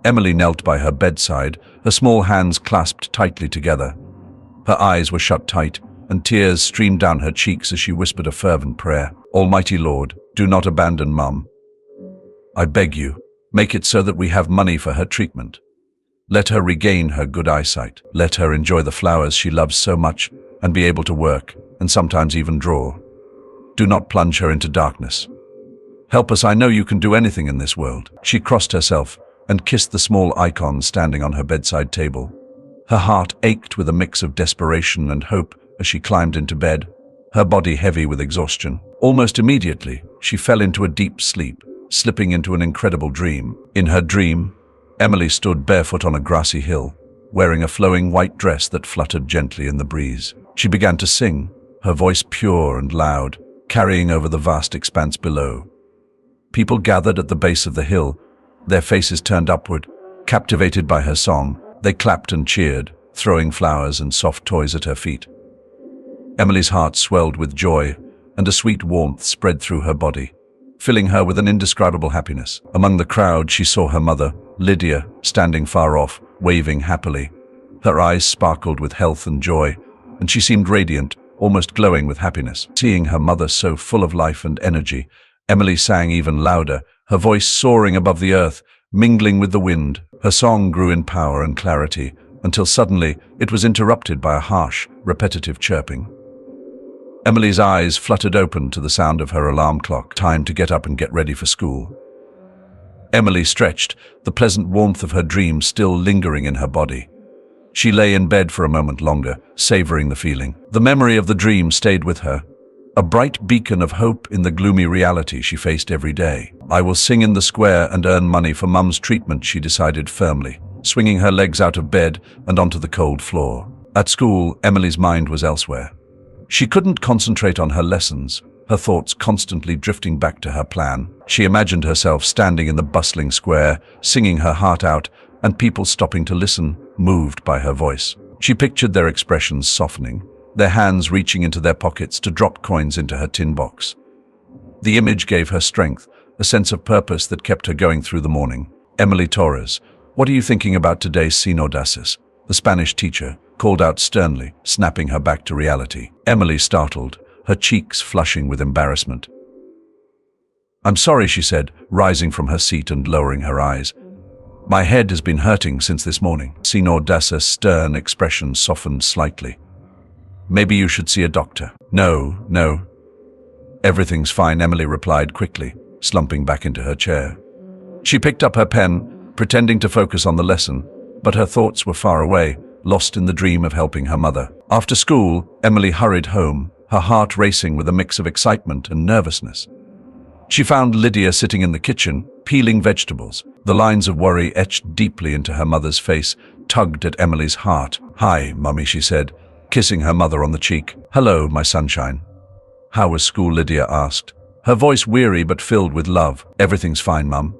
Emily knelt by her bedside, her small hands clasped tightly together. Her eyes were shut tight, and tears streamed down her cheeks as she whispered a fervent prayer. Almighty Lord, do not abandon Mum. I beg you, make it so that we have money for her treatment. Let her regain her good eyesight. Let her enjoy the flowers she loves so much and be able to work and sometimes even draw. Do not plunge her into darkness. Help us, I know you can do anything in this world. She crossed herself and kissed the small icon standing on her bedside table. Her heart ached with a mix of desperation and hope as she climbed into bed, her body heavy with exhaustion. Almost immediately, she fell into a deep sleep, slipping into an incredible dream. In her dream, Emily stood barefoot on a grassy hill, wearing a flowing white dress that fluttered gently in the breeze. She began to sing, her voice pure and loud, carrying over the vast expanse below. People gathered at the base of the hill, their faces turned upward. Captivated by her song, they clapped and cheered, throwing flowers and soft toys at her feet. Emily's heart swelled with joy, and a sweet warmth spread through her body, filling her with an indescribable happiness. Among the crowd, she saw her mother, Lydia, standing far off, waving happily. Her eyes sparkled with health and joy, and she seemed radiant, almost glowing with happiness. Seeing her mother so full of life and energy, Emily sang even louder, her voice soaring above the earth, mingling with the wind. Her song grew in power and clarity, until suddenly it was interrupted by a harsh, repetitive chirping. Emily's eyes fluttered open to the sound of her alarm clock. Time to get up and get ready for school. Emily stretched, the pleasant warmth of her dream still lingering in her body. She lay in bed for a moment longer, savoring the feeling. The memory of the dream stayed with her, a bright beacon of hope in the gloomy reality she faced every day. I will sing in the square and earn money for Mum's treatment, she decided firmly, swinging her legs out of bed and onto the cold floor. At school, Emily's mind was elsewhere. She couldn't concentrate on her lessons, her thoughts constantly drifting back to her plan. She imagined herself standing in the bustling square, singing her heart out, and people stopping to listen, moved by her voice. She pictured their expressions softening, their hands reaching into their pockets to drop coins into her tin box. The image gave her strength, a sense of purpose that kept her going through the morning. Emily Torres, what are you thinking about today's audaces? The Spanish teacher called out sternly, snapping her back to reality. Emily startled, her cheeks flushing with embarrassment. I'm sorry, she said, rising from her seat and lowering her eyes. My head has been hurting since this morning. Señor Dasa's stern expression softened slightly. Maybe you should see a doctor. No. Everything's fine, Emily replied quickly, slumping back into her chair. She picked up her pen, pretending to focus on the lesson, but her thoughts were far away, lost in the dream of helping her mother. After school, Emily hurried home, her heart racing with a mix of excitement and nervousness. She found Lydia sitting in the kitchen, peeling vegetables. The lines of worry etched deeply into her mother's face, tugged at Emily's heart. Hi, Mummy, she said, kissing her mother on the cheek. Hello, my sunshine. How was school? Lydia asked, her voice weary but filled with love. Everything's fine, Mum.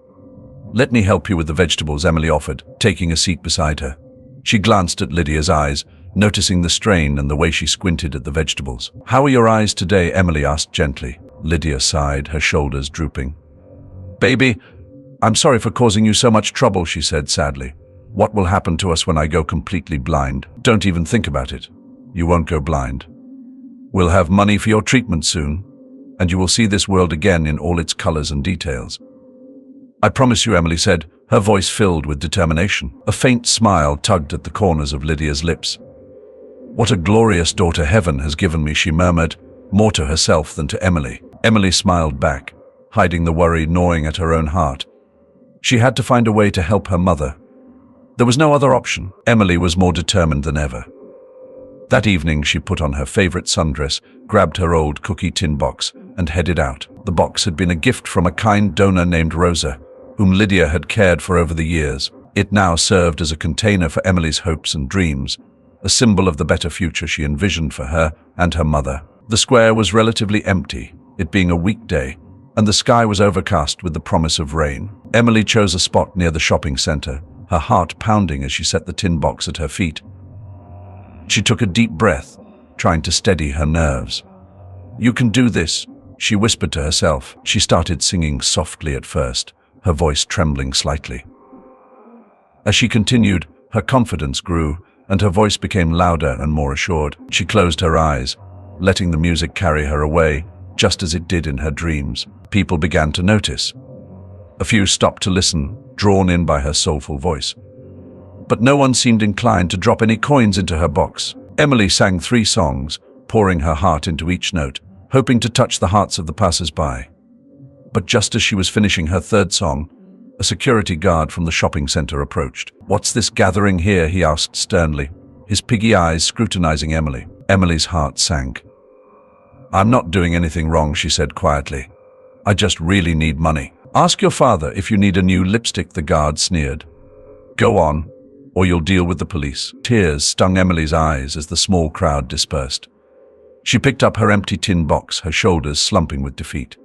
Let me help you with the vegetables, Emily offered, taking a seat beside her. She glanced at Lydia's eyes, noticing the strain and the way she squinted at the vegetables. How are your eyes today? Emily asked gently. Lydia sighed, her shoulders drooping. Baby, I'm sorry for causing you so much trouble, she said sadly. What will happen to us when I go completely blind? Don't even think about it. You won't go blind. We'll have money for your treatment soon, and you will see this world again in all its colors and details. I promise you, Emily said, her voice filled with determination. A faint smile tugged at the corners of Lydia's lips. What a glorious daughter heaven has given me, she murmured, more to herself than to Emily. Emily smiled back, hiding the worry gnawing at her own heart. She had to find a way to help her mother. There was no other option. Emily was more determined than ever. That evening, she put on her favorite sundress, grabbed her old cookie tin box, and headed out. The box had been a gift from a kind donor named Rosa, whom Lydia had cared for over the years. It now served as a container for Emily's hopes and dreams, a symbol of the better future she envisioned for her and her mother. The square was relatively empty, it being a weekday, and the sky was overcast with the promise of rain. Emily chose a spot near the shopping center, her heart pounding as she set the tin box at her feet. She took a deep breath, trying to steady her nerves. You can do this, she whispered to herself. She started singing softly at first, her voice trembling slightly. As she continued, her confidence grew, and her voice became louder and more assured. She closed her eyes, letting the music carry her away, just as it did in her dreams. People began to notice. A few stopped to listen, drawn in by her soulful voice. But no one seemed inclined to drop any coins into her box. Emily sang 3 songs, pouring her heart into each note, hoping to touch the hearts of the passers-by. But just as she was finishing her 3rd song, a security guard from the shopping center approached. "What's this gathering here?" he asked sternly, his piggy eyes scrutinizing Emily. Emily's heart sank. "I'm not doing anything wrong," she said quietly. "I just really need money." "Ask your father if you need a new lipstick," the guard sneered. "Go on, or you'll deal with the police." Tears stung Emily's eyes as the small crowd dispersed. She picked up her empty tin box, her shoulders slumping with defeat.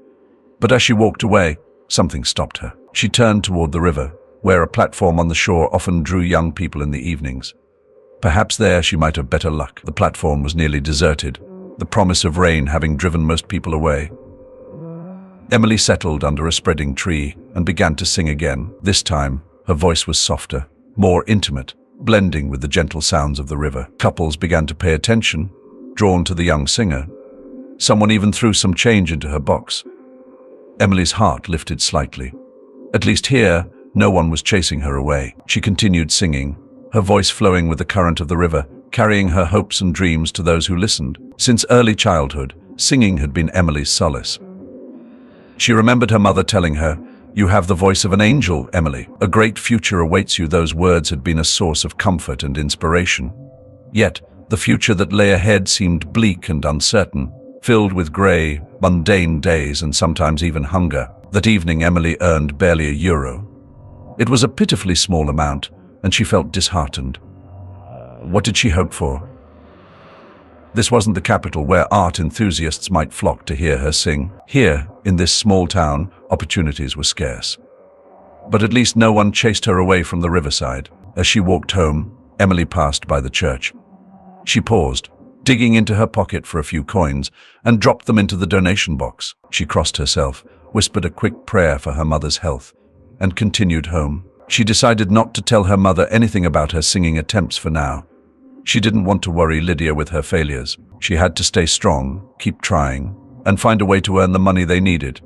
But as she walked away, something stopped her. She turned toward the river, where a platform on the shore often drew young people in the evenings. Perhaps there she might have better luck. The platform was nearly deserted, the promise of rain having driven most people away. Emily settled under a spreading tree and began to sing again. This time, her voice was softer, more intimate, blending with the gentle sounds of the river. Couples began to pay attention, drawn to the young singer. Someone even threw some change into her box. Emily's heart lifted slightly. At least here, no one was chasing her away. She continued singing, her voice flowing with the current of the river, carrying her hopes and dreams to those who listened. Since early childhood, singing had been Emily's solace. She remembered her mother telling her, "You have the voice of an angel, Emily. A great future awaits you." Those words had been a source of comfort and inspiration. Yet, the future that lay ahead seemed bleak and uncertain, filled with grey, mundane days and sometimes even hunger. That evening, Emily earned barely €1. It was a pitifully small amount, and she felt disheartened. What did she hope for? This wasn't the capital where art enthusiasts might flock to hear her sing. Here, in this small town, opportunities were scarce. But at least no one chased her away from the riverside. As she walked home, Emily passed by the church. She paused, digging into her pocket for a few coins, and dropped them into the donation box. She crossed herself, whispered a quick prayer for her mother's health, and continued home. She decided not to tell her mother anything about her singing attempts for now. She didn't want to worry Lydia with her failures. She had to stay strong, keep trying, and find a way to earn the money they needed.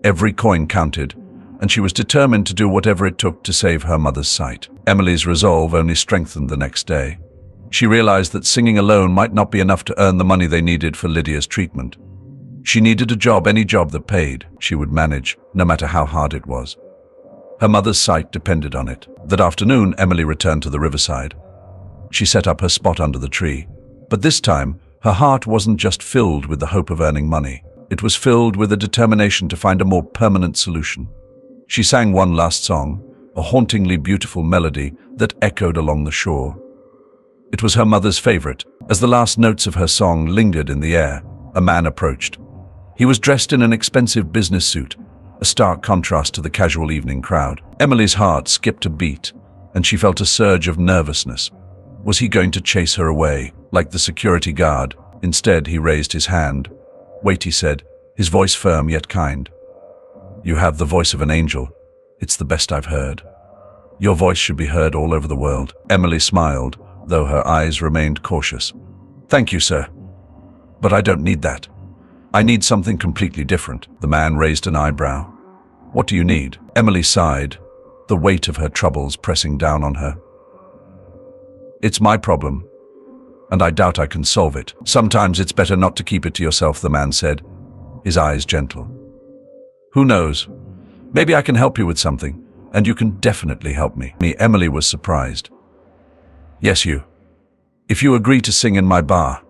Every coin counted, and she was determined to do whatever it took to save her mother's sight. Emily's resolve only strengthened the next day. She realized that singing alone might not be enough to earn the money they needed for Lydia's treatment. She needed a job, any job that paid. She would manage, no matter how hard it was. Her mother's sight depended on it. That afternoon, Emily returned to the riverside. She set up her spot under the tree. But this time, her heart wasn't just filled with the hope of earning money. It was filled with a determination to find a more permanent solution. She sang one last song, a hauntingly beautiful melody that echoed along the shore. It was her mother's favorite. As the last notes of her song lingered in the air, a man approached. He was dressed in an expensive business suit, a stark contrast to the casual evening crowd. Emily's heart skipped a beat, and she felt a surge of nervousness. Was he going to chase her away, like the security guard? Instead, he raised his hand. "Wait," he said, his voice firm yet kind. "You have the voice of an angel. It's the best I've heard. Your voice should be heard all over the world." Emily smiled, though her eyes remained cautious. "Thank you, sir. But I don't need that. I need something completely different." The man raised an eyebrow. "What do you need?" Emily sighed, the weight of her troubles pressing down on her. "It's my problem, and I doubt I can solve it." "Sometimes it's better not to keep it to yourself," the man said, his eyes gentle. "Who knows? Maybe I can help you with something, and you can definitely help me." Emily was surprised. "Yes, you. If you agree to sing in my bar.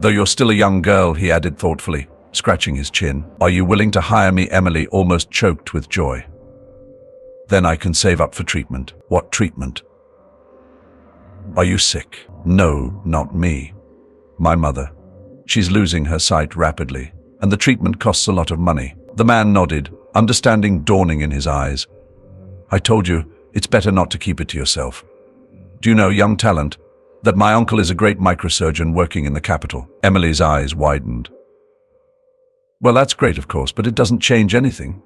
Though you're still a young girl," he added thoughtfully, scratching his chin. "Are you willing to hire me?" Emily almost choked with joy. "Then I can save up for treatment." "What treatment? Are you sick?" "No, not me. My mother. She's losing her sight rapidly, and the treatment costs a lot of money." The man nodded, understanding dawning in his eyes. "I told you, it's better not to keep it to yourself. Do you know, young talent, that my uncle is a great microsurgeon working in the capital?" Emily's eyes widened. "Well, that's great, of course, but it doesn't change anything.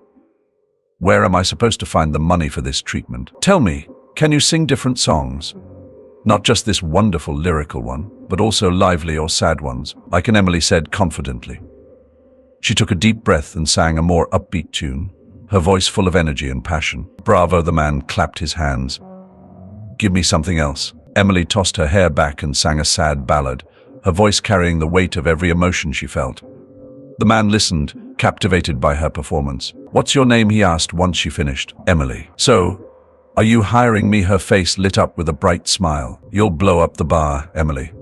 Where am I supposed to find the money for this treatment?" "Tell me," Can you sing different songs? Not just this wonderful lyrical one, but also lively or sad ones, like Emily said confidently. She took a deep breath and sang a more upbeat tune, her voice full of energy and passion. Bravo, the man clapped his hands. Give me something else. Emily tossed her hair back and sang a sad ballad, her voice carrying the weight of every emotion she felt. The man listened, captivated by her performance. What's your name? He asked once she finished. Emily. So, are you hiring me? Her face lit up with a bright smile. You'll blow up the bar, Emily.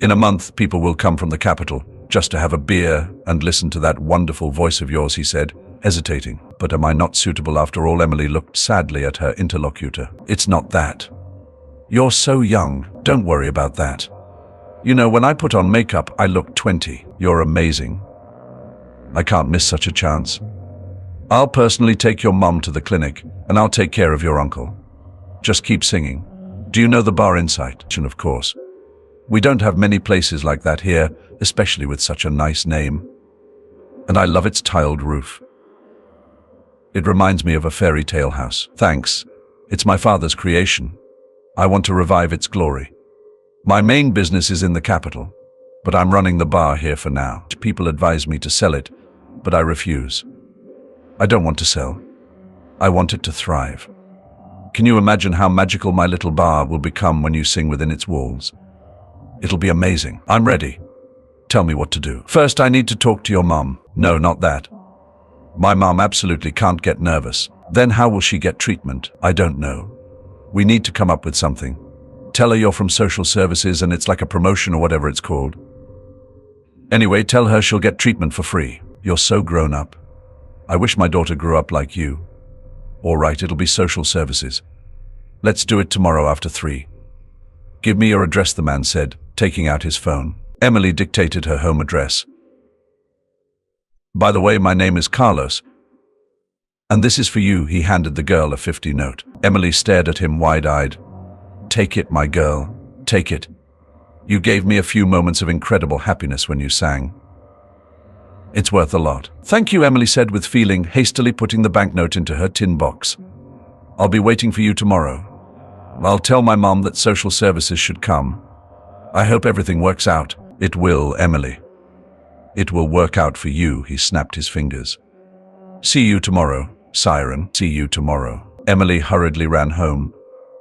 In a month, people will come from the capital just to have a beer and listen to that wonderful voice of yours, he said, hesitating. But am I not suitable after all? Emily looked sadly at her interlocutor. It's not that. You're so young. Don't worry about that. You know, when I put on makeup, I look 20. You're amazing. I can't miss such a chance. I'll personally take your mum to the clinic, and I'll take care of your uncle. Just keep singing. Do you know the bar Insight? Of course. We don't have many places like that here, especially with such a nice name. And I love its tiled roof. It reminds me of a fairy tale house. Thanks. It's my father's creation. I want to revive its glory. My main business is in the capital, but I'm running the bar here for now. People advise me to sell it, but I refuse. I don't want to sell. I want it to thrive. Can you imagine how magical my little bar will become when you sing within its walls? It'll be amazing. I'm ready. Tell me what to do. First, I need to talk to your mum. No, not that. My mum absolutely can't get nervous. Then how will she get treatment? I don't know. We need to come up with something. Tell her you're from social services and it's like a promotion or whatever it's called. Anyway, tell her she'll get treatment for free. You're so grown up. I wish my daughter grew up like you. All right, it'll be social services. Let's do it tomorrow after 3. Give me your address, the man said, taking out his phone. Emily dictated her home address. By the way, my name is Carlos. And this is for you. He handed the girl a 50 note. Emily stared at him wide-eyed. Take it, my girl. Take it. You gave me a few moments of incredible happiness when you sang. It's worth a lot. Thank you, Emily said with feeling, hastily putting the banknote into her tin box. I'll be waiting for you tomorrow. I'll tell my mom that social services should come. I hope everything works out. It will, Emily. It will work out for you, he snapped his fingers. See you tomorrow, siren. See you tomorrow. Emily hurriedly ran home,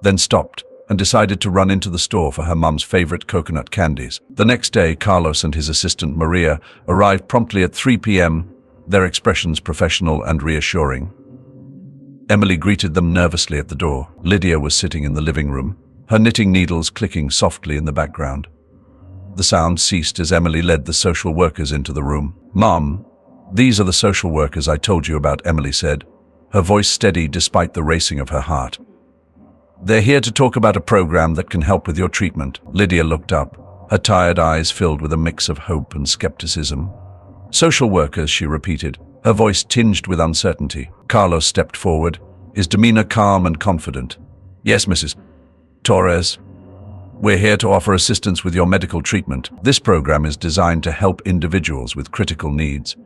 then stopped and decided to run into the store for her mum's favorite coconut candies. The next day, Carlos and his assistant Maria arrived promptly at 3 p.m., their expressions professional and reassuring. Emily greeted them nervously at the door. Lydia was sitting in the living room, her knitting needles clicking softly in the background. The sound ceased as Emily led the social workers into the room. Mom, these are the social workers I told you about, Emily said, her voice steady despite the racing of her heart. They're here to talk about a program that can help with your treatment. Lydia looked up, her tired eyes filled with a mix of hope and skepticism. Social workers, she repeated, her voice tinged with uncertainty. Carlos stepped forward, his demeanor calm and confident. Yes, Mrs. Torres. We're here to offer assistance with your medical treatment. This program is designed to help individuals with critical needs.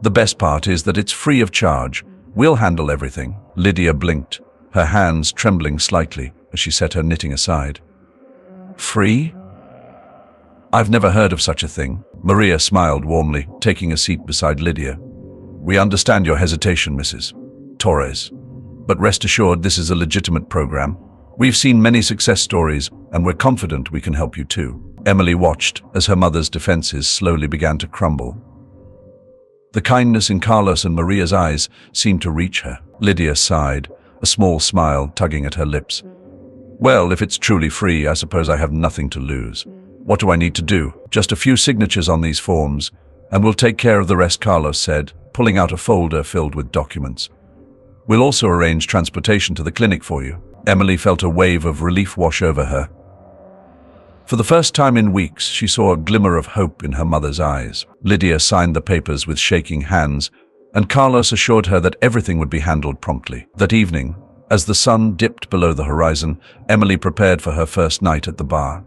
The best part is that it's free of charge. We'll handle everything. Lydia blinked, her hands trembling slightly as she set her knitting aside. Free? I've never heard of such a thing. Maria smiled warmly, taking a seat beside Lydia. We understand your hesitation, Mrs. Torres. But rest assured, this is a legitimate program. We've seen many success stories, and we're confident we can help you too. Emily watched as her mother's defenses slowly began to crumble. The kindness in Carlos and Maria's eyes seemed to reach her. Lydia sighed, a small smile tugging at her lips. Well, if it's truly free, I suppose I have nothing to lose. What do I need to do? Just a few signatures on these forms, and we'll take care of the rest, Carlos said, pulling out a folder filled with documents. We'll also arrange transportation to the clinic for you. Emily felt a wave of relief wash over her. For the first time in weeks, she saw a glimmer of hope in her mother's eyes. Lydia signed the papers with shaking hands, and Carlos assured her that everything would be handled promptly. That evening, as the sun dipped below the horizon, Emily prepared for her first night at the bar.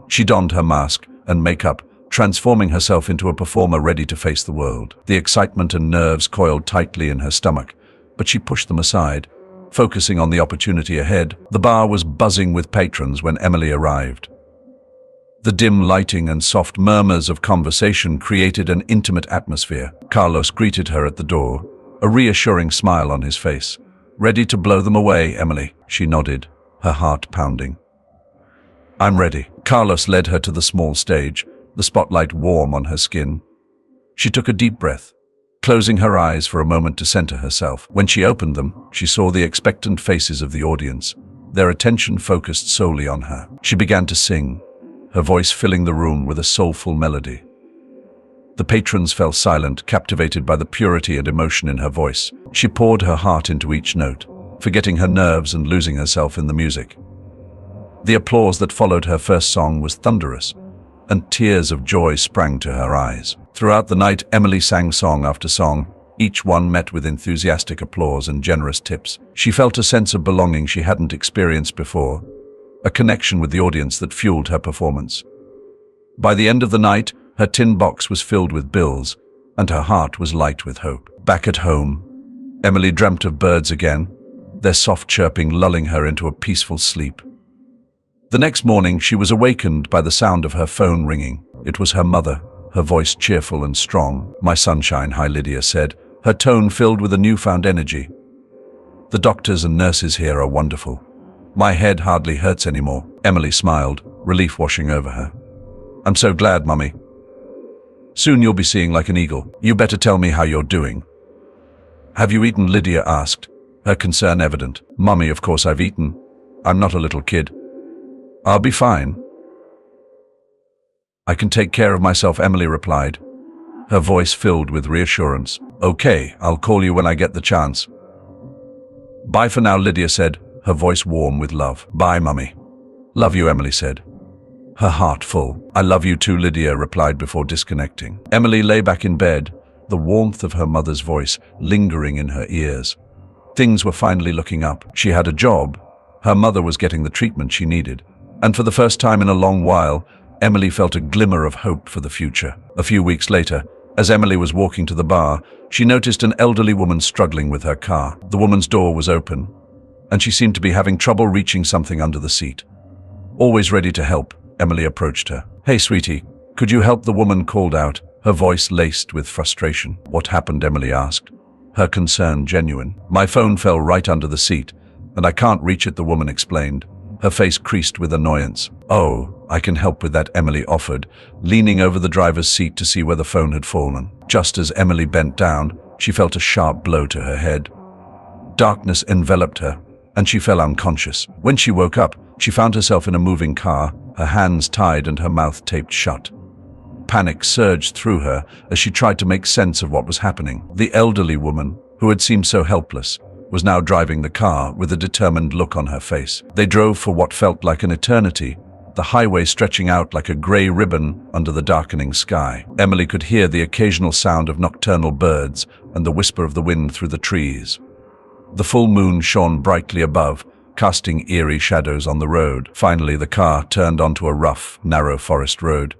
She donned her mask and makeup, transforming herself into a performer ready to face the world. The excitement and nerves coiled tightly in her stomach, but she pushed them aside, focusing on the opportunity ahead. The bar was buzzing with patrons when Emily arrived. The dim lighting and soft murmurs of conversation created an intimate atmosphere. Carlos greeted her at the door, a reassuring smile on his face. "Ready to blow them away, Emily?" She nodded, her heart pounding. "I'm ready." Carlos led her to the small stage, the spotlight warm on her skin. She took a deep breath, closing her eyes for a moment to center herself. When she opened them, she saw the expectant faces of the audience, their attention focused solely on her. She began to sing, her voice filling the room with a soulful melody. The patrons fell silent, captivated by the purity and emotion in her voice. She poured her heart into each note, forgetting her nerves and losing herself in the music. The applause that followed her first song was thunderous, and tears of joy sprang to her eyes. Throughout the night, Emily sang song after song, each one met with enthusiastic applause and generous tips. She felt a sense of belonging she hadn't experienced before, a connection with the audience that fueled her performance. By the end of the night, her tin box was filled with bills, and her heart was light with hope. Back at home, Emily dreamt of birds again, their soft chirping lulling her into a peaceful sleep. The next morning, she was awakened by the sound of her phone ringing. It was her mother, her voice cheerful and strong. "My sunshine," hi Lydia said, her tone filled with a newfound energy. "The doctors and nurses here are wonderful. My head hardly hurts anymore." Emily smiled, relief washing over her. "I'm so glad, Mummy. Soon you'll be seeing like an eagle. You better tell me how you're doing." "Have you eaten?" Lydia asked, her concern evident. "Mummy, of course I've eaten. I'm not a little kid. I'll be fine. I can take care of myself," Emily replied, her voice filled with reassurance. "Okay, I'll call you when I get the chance." "Bye for now," Lydia said, her voice warm with love. "Bye, Mummy." "Love you," Emily said, her heart full. "I love you too," Lydia replied before disconnecting. Emily lay back in bed, the warmth of her mother's voice lingering in her ears. Things were finally looking up. She had a job, her mother was getting the treatment she needed, and for the first time in a long while, Emily felt a glimmer of hope for the future. A few weeks later, as Emily was walking to the bar, she noticed an elderly woman struggling with her car. The woman's door was open, and she seemed to be having trouble reaching something under the seat. Always ready to help, Emily approached her. "Hey, sweetie, could you help?" the woman called out, her voice laced with frustration. "What happened?" Emily asked, her concern genuine. "My phone fell right under the seat, and I can't reach it," the woman explained, her face creased with annoyance. "Oh, I can help with that," Emily offered, leaning over the driver's seat to see where the phone had fallen. Just as Emily bent down, she felt a sharp blow to her head. Darkness enveloped her, and she fell unconscious. When she woke up, she found herself in a moving car, her hands tied and her mouth taped shut. Panic surged through her as she tried to make sense of what was happening. The elderly woman, who had seemed so helpless, was now driving the car with a determined look on her face. They drove for what felt like an eternity, the highway stretching out like a grey ribbon under the darkening sky. Emily could hear the occasional sound of nocturnal birds and the whisper of the wind through the trees. The full moon shone brightly above, casting eerie shadows on the road. Finally, the car turned onto a rough, narrow forest road.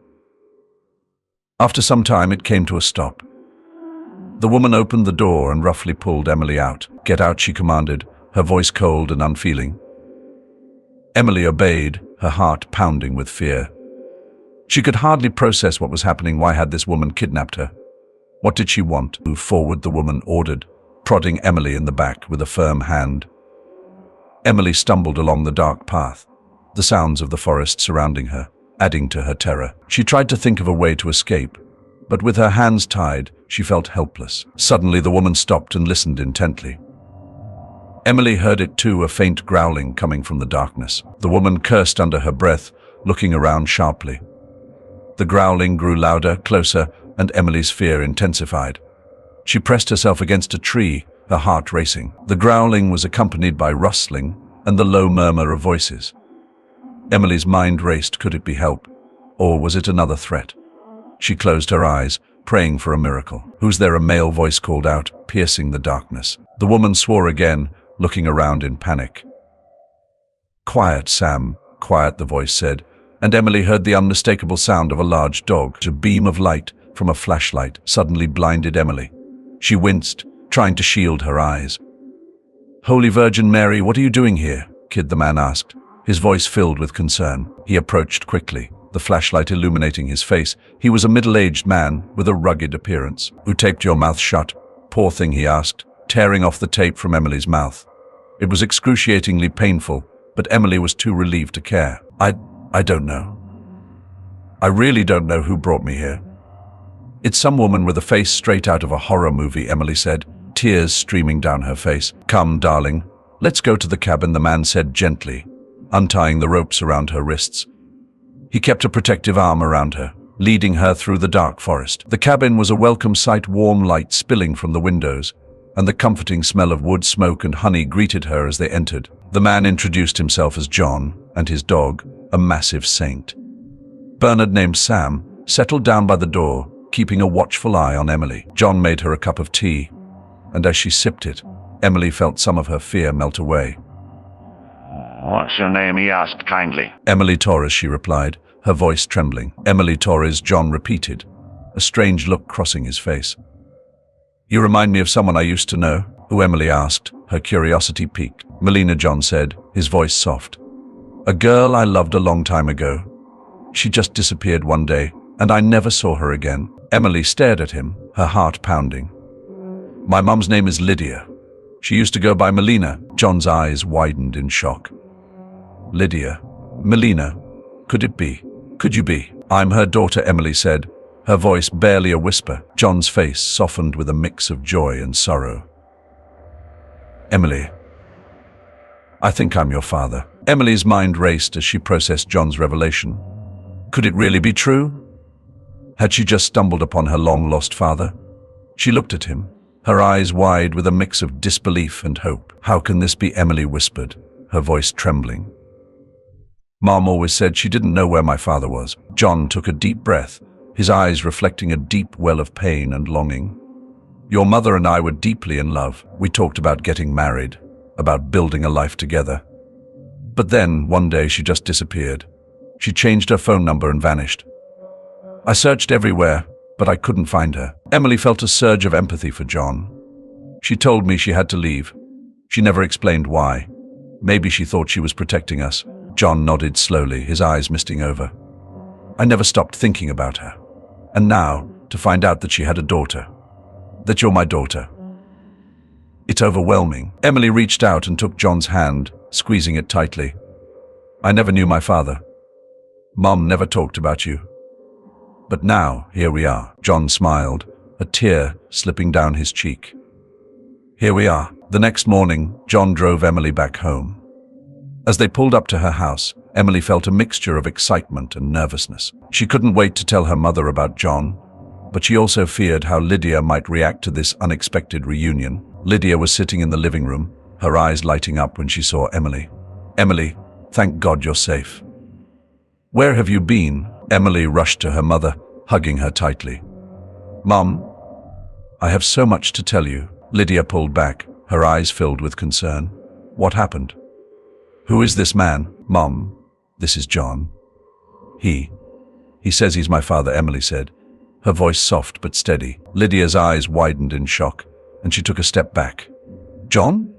After some time, it came to a stop. The woman opened the door and roughly pulled Emily out. "Get out," she commanded, her voice cold and unfeeling. Emily obeyed, her heart pounding with fear. She could hardly process what was happening. Why had this woman kidnapped her? What did she want? "Move forward," the woman ordered, prodding Emily in the back with a firm hand. Emily stumbled along the dark path, the sounds of the forest surrounding her, adding to her terror. She tried to think of a way to escape, but with her hands tied, she felt helpless. Suddenly, the woman stopped and listened intently. Emily heard it too, a faint growling coming from the darkness. The woman cursed under her breath, looking around sharply. The growling grew louder, closer, and Emily's fear intensified. She pressed herself against a tree, her heart racing. The growling was accompanied by rustling and the low murmur of voices. Emily's mind raced. Could it be help? Or was it another threat? She closed her eyes, praying for a miracle. "Who's there?" a male voice called out, piercing the darkness. The woman swore again, looking around in panic. "Quiet, Sam, quiet," the voice said, and Emily heard the unmistakable sound of a large dog. A beam of light from a flashlight suddenly blinded Emily. She winced, trying to shield her eyes. Holy Virgin Mary, what are you doing here? Kid, the man asked, his voice filled with concern. He approached quickly, the flashlight illuminating his face. He was a middle-aged man with a rugged appearance. Who taped your mouth shut? Poor thing, he asked, tearing off the tape from Emily's mouth. It was excruciatingly painful, but Emily was too relieved to care. I don't know. I really don't know who brought me here. It's some woman with a face straight out of a horror movie, Emily said, tears streaming down her face. Come, darling, let's go to the cabin, the man said gently, untying the ropes around her wrists. He kept a protective arm around her, leading her through the dark forest. The cabin was a welcome sight, warm light spilling from the windows, and the comforting smell of wood smoke and honey greeted her as they entered. The man introduced himself as John, and his dog, a massive saint. Bernard, named Sam, settled down by the door, keeping a watchful eye on Emily. John made her a cup of tea, and as she sipped it, Emily felt some of her fear melt away. What's your name? He asked kindly. Emily Torres, she replied, her voice trembling. Emily Torres, John repeated, a strange look crossing his face. You remind me of someone I used to know, who Emily asked, her curiosity piqued. Melina, John said, his voice soft. A girl I loved a long time ago. She just disappeared one day, and I never saw her again. Emily stared at him, her heart pounding. My mum's name is Lydia. She used to go by Melina. John's eyes widened in shock. Lydia. Melina. Could it be? Could you be? I'm her daughter, Emily said, her voice barely a whisper. John's face softened with a mix of joy and sorrow. Emily. I think I'm your father. Emily's mind raced as she processed John's revelation. Could it really be true? Had she just stumbled upon her long-lost father? She looked at him, her eyes wide with a mix of disbelief and hope. How can this be? Emily whispered, her voice trembling. Mom always said she didn't know where my father was. John took a deep breath, his eyes reflecting a deep well of pain and longing. Your mother and I were deeply in love. We talked about getting married, about building a life together. But then, one day, she just disappeared. She changed her phone number and vanished. I searched everywhere, but I couldn't find her. Emily felt a surge of empathy for John. She told me she had to leave. She never explained why. Maybe she thought she was protecting us. John nodded slowly, his eyes misting over. I never stopped thinking about her. And now, to find out that she had a daughter. That you're my daughter. It's overwhelming. Emily reached out and took John's hand, squeezing it tightly. I never knew my father. Mom never talked about you. But now, here we are. John smiled, a tear slipping down his cheek. Here we are. The next morning, John drove Emily back home. As they pulled up to her house, Emily felt a mixture of excitement and nervousness. She couldn't wait to tell her mother about John, but she also feared how Lydia might react to this unexpected reunion. Lydia was sitting in the living room, her eyes lighting up when she saw Emily. Emily, thank God you're safe. Where have you been? Emily rushed to her mother, hugging her tightly. Mom, I have so much to tell you. Lydia pulled back, her eyes filled with concern. What happened? Who is this man? Mom, this is John. He says he's my father, Emily said, her voice soft but steady. Lydia's eyes widened in shock, and she took a step back. John?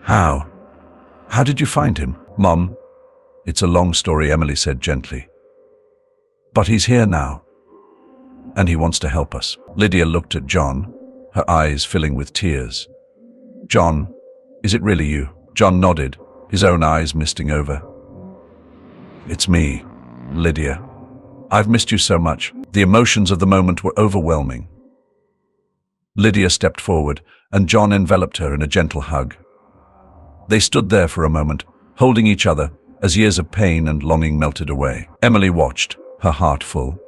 How? How did you find him? Mom, it's a long story, Emily said gently. But he's here now, and he wants to help us. Lydia looked at John, her eyes filling with tears. John, is it really you? John nodded, his own eyes misting over. It's me, Lydia. I've missed you so much. The emotions of the moment were overwhelming. Lydia stepped forward, and John enveloped her in a gentle hug. They stood there for a moment, holding each other, as years of pain and longing melted away. Emily watched, her heart full.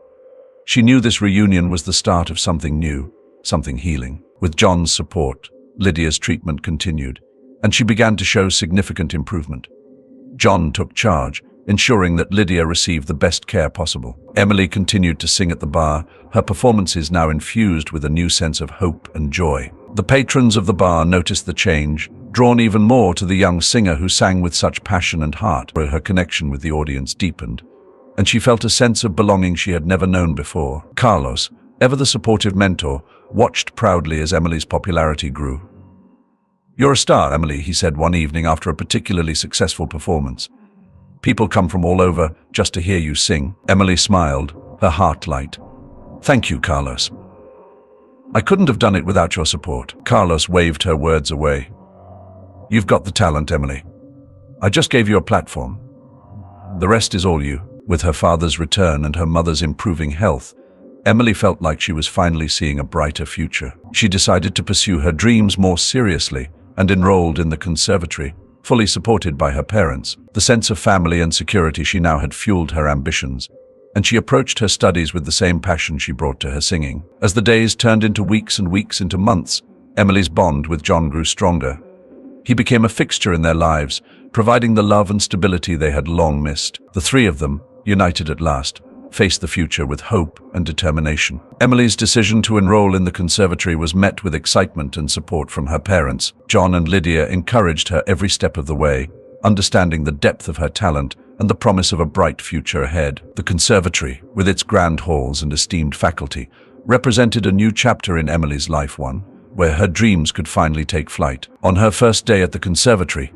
She knew this reunion was the start of something new, something healing. With John's support, Lydia's treatment continued, and she began to show significant improvement. John took charge, ensuring that Lydia received the best care possible. Emily continued to sing at the bar, her performances now infused with a new sense of hope and joy. The patrons of the bar noticed the change, drawn even more to the young singer who sang with such passion and heart. Her connection with the audience deepened, and she felt a sense of belonging she had never known before. Carlos, ever the supportive mentor, watched proudly as Emily's popularity grew. "You're a star, Emily," he said one evening after a particularly successful performance. "People come from all over just to hear you sing." Emily smiled, her heart light. "Thank you, Carlos. I couldn't have done it without your support." Carlos waved her words away. "You've got the talent, Emily. I just gave you a platform. The rest is all you." With her father's return and her mother's improving health, Emily felt like she was finally seeing a brighter future. She decided to pursue her dreams more seriously and enrolled in the conservatory, fully supported by her parents. The sense of family and security she now had fueled her ambitions, and she approached her studies with the same passion she brought to her singing. As the days turned into weeks and weeks into months, Emily's bond with John grew stronger. He became a fixture in their lives, providing the love and stability they had long missed. The three of them, united at last, faced the future with hope and determination. Emily's decision to enroll in the conservatory was met with excitement and support from her parents. John and Lydia encouraged her every step of the way, understanding the depth of her talent and the promise of a bright future ahead. The conservatory, with its grand halls and esteemed faculty, represented a new chapter in Emily's life, one where her dreams could finally take flight. On her first day at the conservatory,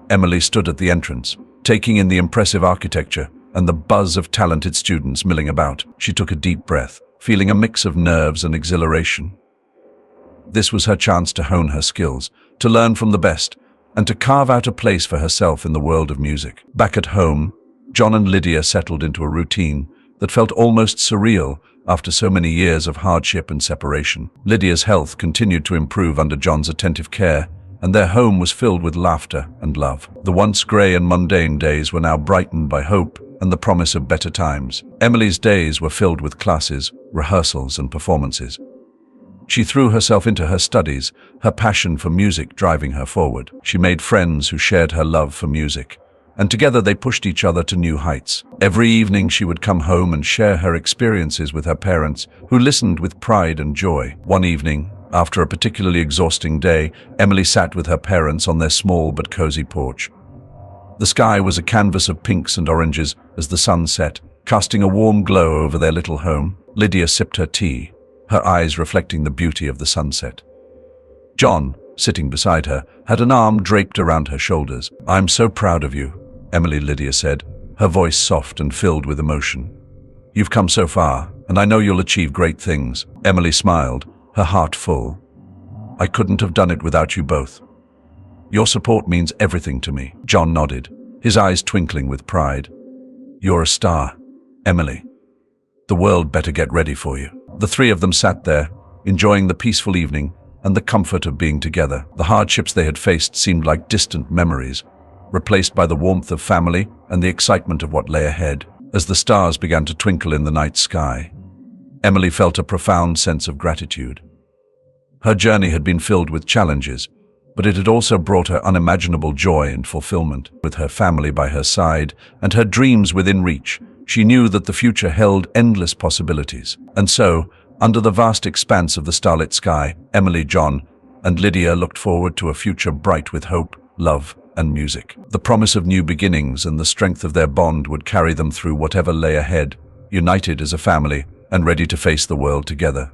Emily stood at the entrance, taking in the impressive architecture and the buzz of talented students milling about. She took a deep breath, feeling a mix of nerves and exhilaration. This was her chance to hone her skills, to learn from the best, and to carve out a place for herself in the world of music. Back at home, John and Lydia settled into a routine that felt almost surreal after so many years of hardship and separation. Lydia's health continued to improve under John's attentive care, and their home was filled with laughter and love. The once grey and mundane days were now brightened by hope and the promise of better times. Emily's days were filled with classes, rehearsals, and performances. She threw herself into her studies, her passion for music driving her forward. She made friends who shared her love for music, and together they pushed each other to new heights. Every evening she would come home and share her experiences with her parents, who listened with pride and joy. One evening, after a particularly exhausting day, Emily sat with her parents on their small but cozy porch. The sky was a canvas of pinks and oranges as the sun set, casting a warm glow over their little home. Lydia sipped her tea, her eyes reflecting the beauty of the sunset. John, sitting beside her, had an arm draped around her shoulders. "I'm so proud of you," Lydia said, her voice soft and filled with emotion. "You've come so far, and I know you'll achieve great things." Emily smiled, her heart full. "I couldn't have done it without you both. Your support means everything to me." John nodded, his eyes twinkling with pride. "You're a star, Emily. The world better get ready for you." The three of them sat there, enjoying the peaceful evening and the comfort of being together. The hardships they had faced seemed like distant memories, replaced by the warmth of family and the excitement of what lay ahead. As the stars began to twinkle in the night sky, Emily felt a profound sense of gratitude. Her journey had been filled with challenges, but it had also brought her unimaginable joy and fulfillment. With her family by her side and her dreams within reach, she knew that the future held endless possibilities. And so, under the vast expanse of the starlit sky, Emily, John, and Lydia looked forward to a future bright with hope, love, and music. The promise of new beginnings and the strength of their bond would carry them through whatever lay ahead, united as a family and ready to face the world together.